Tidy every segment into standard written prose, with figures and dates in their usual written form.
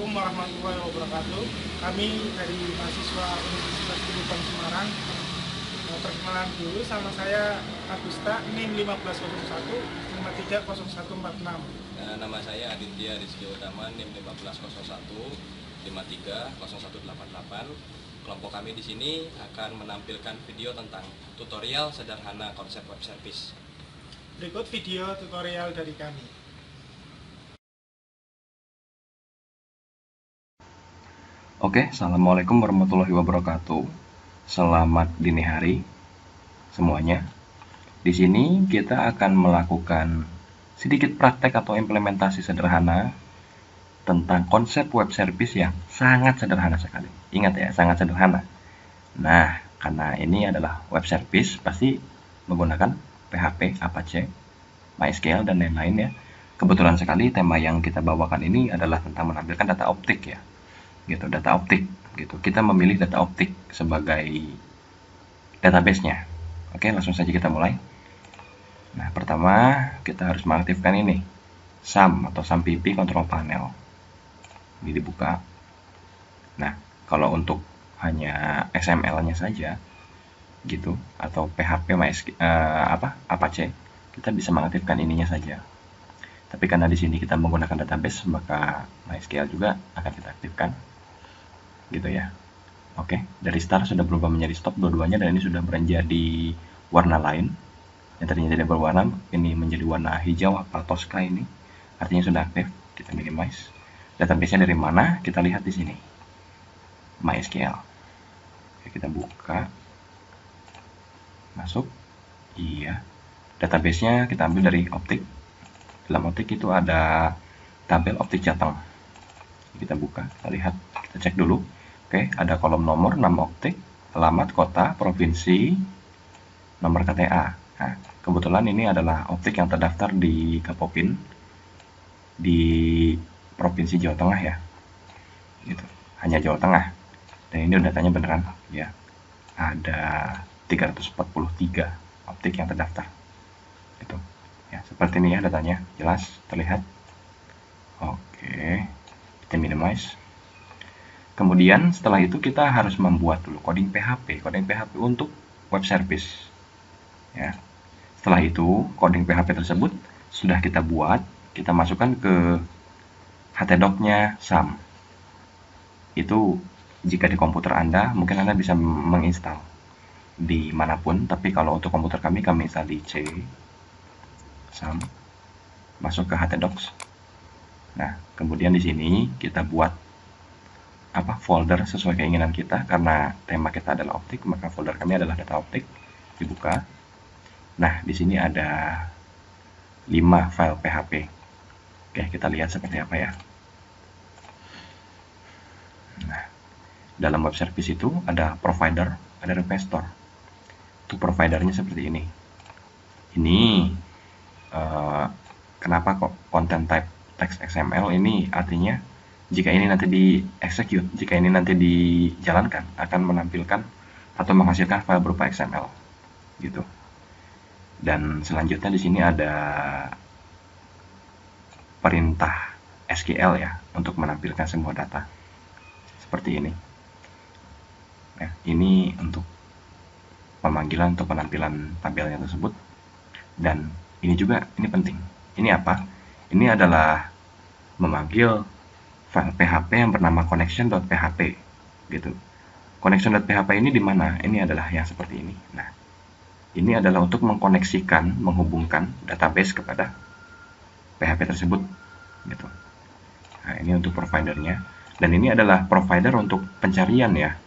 Assalamualaikum warahmatullahi wabarakatuh. Kami dari mahasiswa Universitas Pendidikan Semarang. Perkenalan dulu, sama saya Agusta, NIM 1501 530146. Nama saya Aditya Rizky Utama, NIM 1501 530188. Kelompok kami di sini akan menampilkan video tentang tutorial sederhana konsep web service. Berikut video tutorial dari kami. Oke, Assalamualaikum warahmatullahi wabarakatuh. Selamat dini hari semuanya. Di sini kita akan melakukan sedikit praktek atau implementasi sederhana tentang konsep web service yang sangat sederhana sekali. Ingat ya, sangat sederhana. Nah, karena ini adalah web service, pasti menggunakan PHP, Apache, MySQL, dan lain-lain ya. Kebetulan sekali tema yang kita bawakan ini adalah tentang menampilkan data optik ya. Gitu, data optik gitu. Kita memilih data optik sebagai database-nya. Oke, langsung saja kita mulai. Nah, pertama kita harus mengaktifkan ini SAM atau SAMPP Control Panel. Ini dibuka. Nah, kalau untuk hanya XML-nya saja gitu atau PHP Apache, kita bisa mengaktifkan ininya saja. Tapi karena di sini kita menggunakan database, maka MySQL juga akan kita aktifkan. Gitu ya. Oke, dari start sudah berubah menjadi stop dua-duanya, dan ini sudah menjadi warna lain. Yang tadinya tidak berwarna, ini menjadi warna hijau atau toska ini. Artinya sudah aktif. Kita minimize. Database-nya dari mana? Kita lihat di sini. MySQL. Oke, kita buka. Masuk. Iya. Database-nya kita ambil dari Optik. Dalam Optik itu ada tabel Optik Jateng. Kita buka, kita lihat, kita cek dulu. Oke, ada kolom nomor, nama Optik, alamat, kota, provinsi, nomor KTA. Nah, kebetulan ini adalah Optik yang terdaftar di Kapopin di Provinsi Jawa Tengah ya. Gitu. Hanya Jawa Tengah. Dan ini datanya beneran ya. Ada 343 Optik yang terdaftar. Gitu. Ya, seperti ini ya datanya, jelas terlihat. Oke. Kita minimize. Kemudian setelah itu kita harus membuat dulu coding PHP untuk web service. Ya. Setelah itu coding PHP tersebut sudah kita buat, kita masukkan ke htdoc-nya SAM. Itu jika di komputer Anda, mungkin Anda bisa menginstal di manapun, tapi kalau untuk komputer kami install di C SAM, masuk ke htdocs. Nah, kemudian di sini kita buat folder sesuai keinginan kita. Karena tema kita adalah optik, maka folder kami adalah data optik. Dibuka. Nah, di sini ada 5 file PHP. Oke, kita lihat seperti apa ya. Nah, dalam web service itu ada provider, ada requestor. Untuk providernya seperti ini. Ini kenapa kok content type text XML ini, artinya jika ini nanti di execute, jika ini nanti dijalankan, akan menampilkan atau menghasilkan file berupa XML gitu. Dan selanjutnya di sini ada perintah SQL ya untuk menampilkan semua data seperti ini. Nah, ini untuk pemanggilan atau penampilan tabelnya tersebut. Dan ini juga, ini penting. Ini apa? Ini adalah memanggil file PHP yang bernama connection.php gitu. Connection.php ini di mana? Ini adalah yang seperti ini. Nah, ini adalah untuk mengkoneksikan, menghubungkan database kepada PHP tersebut gitu. Nah, ini untuk providernya, dan ini adalah provider untuk pencarian ya.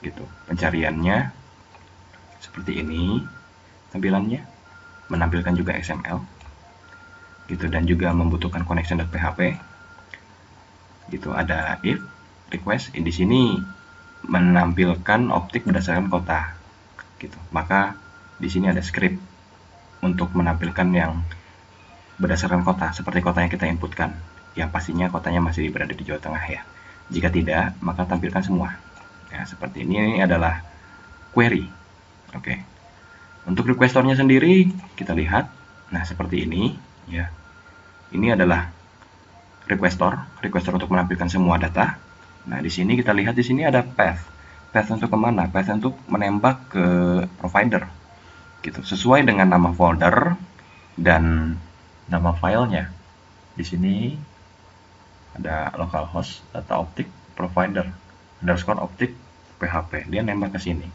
Gitu. Pencariannya seperti ini tampilannya, menampilkan juga XML. Gitu, dan juga membutuhkan connection.php. Gitu, ada if request, di sini menampilkan optik berdasarkan kota gitu. Maka di sini ada script untuk menampilkan yang berdasarkan kota, seperti kota yang kita inputkan, yang pastinya kotanya masih berada di Jawa Tengah ya. Jika tidak, maka tampilkan semua ya, seperti ini adalah query. Oke. Untuk requestornya sendiri kita lihat, nah seperti ini ya. Ini adalah requestor untuk menampilkan semua data. Nah, di sini kita lihat di sini ada path untuk kemana? Path untuk menembak ke provider, gitu. Sesuai dengan nama folder dan nama filenya. Di sini ada localhost data optik provider underscore optik php. Dia nembak ke sini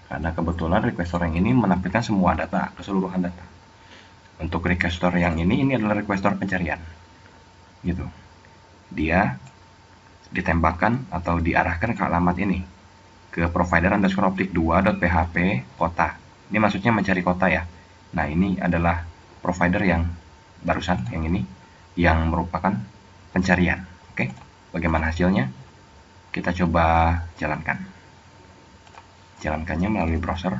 karena kebetulan requestor yang ini menampilkan semua data, keseluruhan data. Untuk requestor yang ini adalah requestor pencarian, gitu. Dia ditembakkan atau diarahkan ke alamat ini, ke provider underscore optik 2.php kota. Ini maksudnya mencari kota ya. Nah, ini adalah provider yang barusan, yang ini, yang merupakan pencarian. Oke, bagaimana hasilnya? Kita coba jalankan. Jalankannya melalui browser.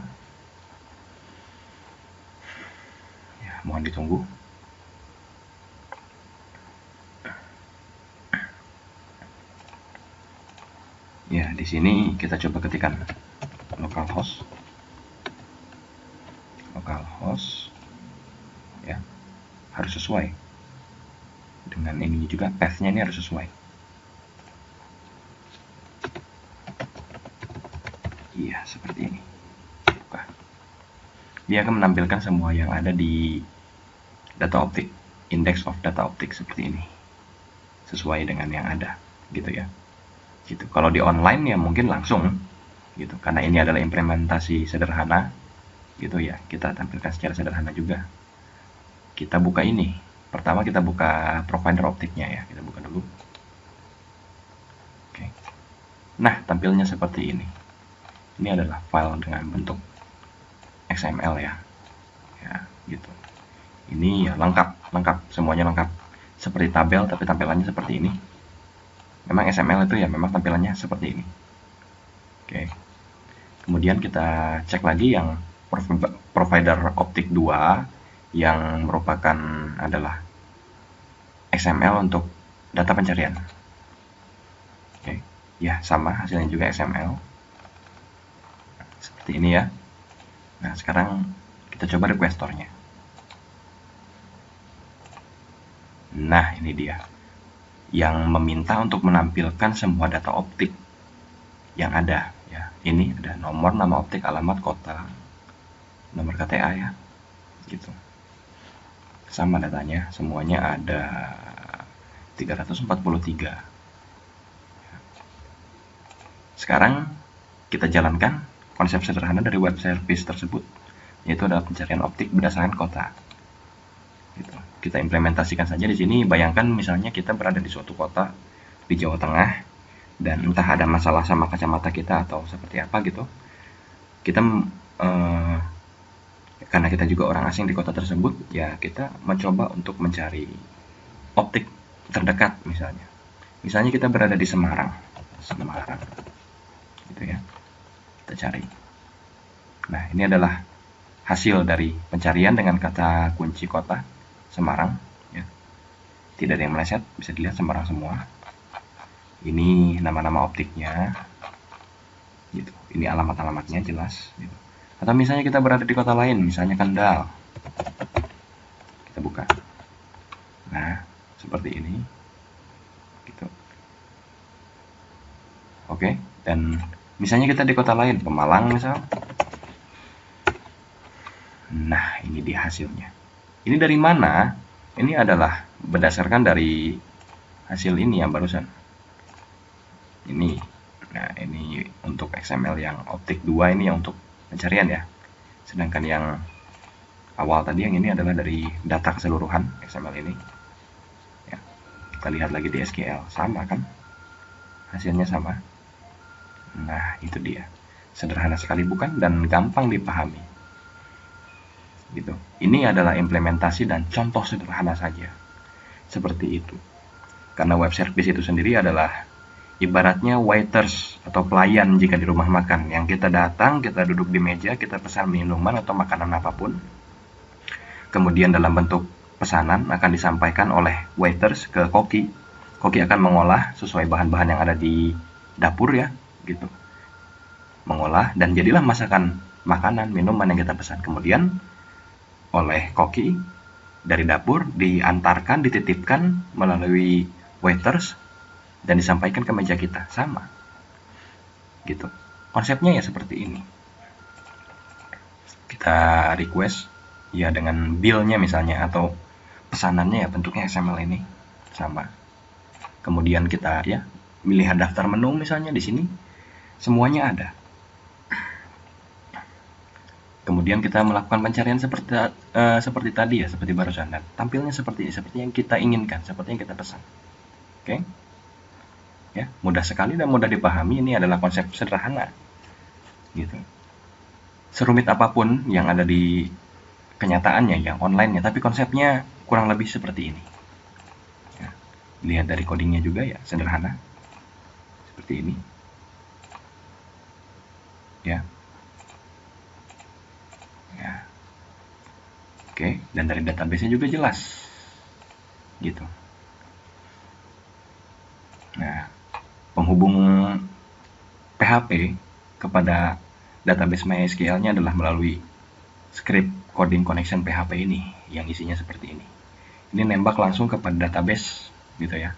Ya, mohon ditunggu. Ya, di sini kita coba ketikkan localhost, ya, harus sesuai dengan ini juga, path-nya ini harus sesuai. Iya, seperti ini. Buka. Dia akan menampilkan semua yang ada di data optik, index of data optik seperti ini, sesuai dengan yang ada, gitu ya. Gitu. Kalau di online ya mungkin langsung, gitu, karena ini adalah implementasi sederhana, gitu ya. Kita tampilkan secara sederhana juga. Kita buka ini. Pertama kita buka provider optiknya ya. Kita buka dulu. Oke. Nah, tampilnya seperti ini. Ini adalah file dengan bentuk XML ya. Ya, gitu. Ini ya lengkap, semuanya lengkap. Seperti tabel tapi tampilannya seperti ini. Memang XML itu ya memang tampilannya seperti ini. Oke. Kemudian kita cek lagi yang provider optik 2 yang merupakan adalah XML untuk data pencarian. Oke. Ya, sama hasilnya juga XML. Seperti ini ya. Nah, sekarang kita coba requestornya. Nah, ini dia. Yang meminta untuk menampilkan semua data optik yang ada ya. Ini ada nomor, nama optik, alamat, kota, nomor KTA ya, gitu. Sama datanya, semuanya ada 343. Sekarang kita jalankan konsep sederhana dari web service tersebut, yaitu adalah pencarian optik berdasarkan kota. Gitu. Kita implementasikan saja di sini. Bayangkan misalnya kita berada di suatu kota di Jawa Tengah dan entah ada masalah sama kacamata kita atau seperti apa gitu. Kita karena kita juga orang asing di kota tersebut, ya kita mencoba untuk mencari optik terdekat misalnya. Misalnya kita berada di Semarang, gitu ya. Kita cari. Nah, ini adalah hasil dari pencarian dengan kata kunci kota Semarang ya. Tidak ada yang meleset, bisa dilihat Semarang semua. Ini nama-nama optiknya gitu. Ini alamat-alamatnya jelas gitu. Atau misalnya kita berada di kota lain, misalnya Kendal. Kita buka. Nah, seperti ini. Gitu. Oke, dan misalnya kita di kota lain, Pemalang misal. Nah, ini dia hasilnya. Ini dari mana? Ini adalah berdasarkan dari hasil ini yang barusan. Ini. Nah, ini untuk XML yang optik 2 ini yang untuk pencarian ya. Sedangkan yang awal tadi yang ini adalah dari data keseluruhan XML ini. Ya. Kita lihat lagi di SQL, sama kan? Hasilnya sama. Nah, itu dia. Sederhana sekali bukan dan gampang dipahami. Gitu. Ini adalah implementasi dan contoh sederhana saja. Seperti itu. Karena web service itu sendiri adalah ibaratnya waiters atau pelayan jika di rumah makan. Yang kita datang, kita duduk di meja, kita pesan minuman atau makanan apapun. Kemudian dalam bentuk pesanan akan disampaikan oleh waiters ke koki. Koki akan mengolah sesuai bahan-bahan yang ada di dapur ya, gitu. Mengolah dan jadilah masakan makanan, minuman yang kita pesan. Kemudian oleh koki dari dapur diantarkan, dititipkan melalui waiters dan disampaikan ke meja kita, sama gitu. Konsepnya ya seperti ini. Kita request ya dengan bill-nya misalnya, atau pesanannya ya bentuknya XML ini sama. Kemudian kita ya melihat daftar menu misalnya di sini, semuanya ada. Kemudian kita melakukan pencarian seperti tadi ya, seperti barusan. Dan tampilnya seperti ini, seperti yang kita inginkan, seperti yang kita pesan. Oke, ya mudah sekali dan mudah dipahami. Ini adalah konsep sederhana, gitu. Serumit apapun yang ada di kenyataannya, yang online-nya, tapi konsepnya kurang lebih seperti ini. Ya, lihat dari codingnya juga ya sederhana, seperti ini. Ya. Oke, dan dari database-nya juga jelas, gitu. Nah, penghubung PHP kepada database MySQL-nya adalah melalui script coding connection PHP ini, yang isinya seperti ini. Ini nembak langsung kepada database, gitu ya.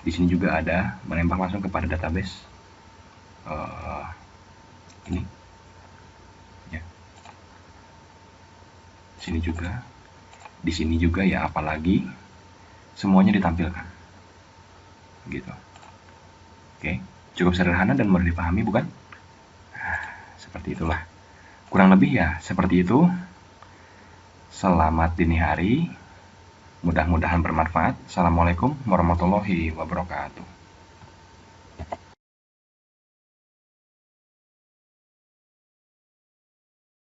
Di sini juga ada menembak langsung kepada database. Ini. Di sini juga ya, apalagi semuanya ditampilkan, gitu. Oke, cukup sederhana dan mudah dipahami, bukan? Seperti itulah, kurang lebih ya seperti itu. Selamat dini hari, mudah-mudahan bermanfaat. Assalamualaikum warahmatullahi wabarakatuh.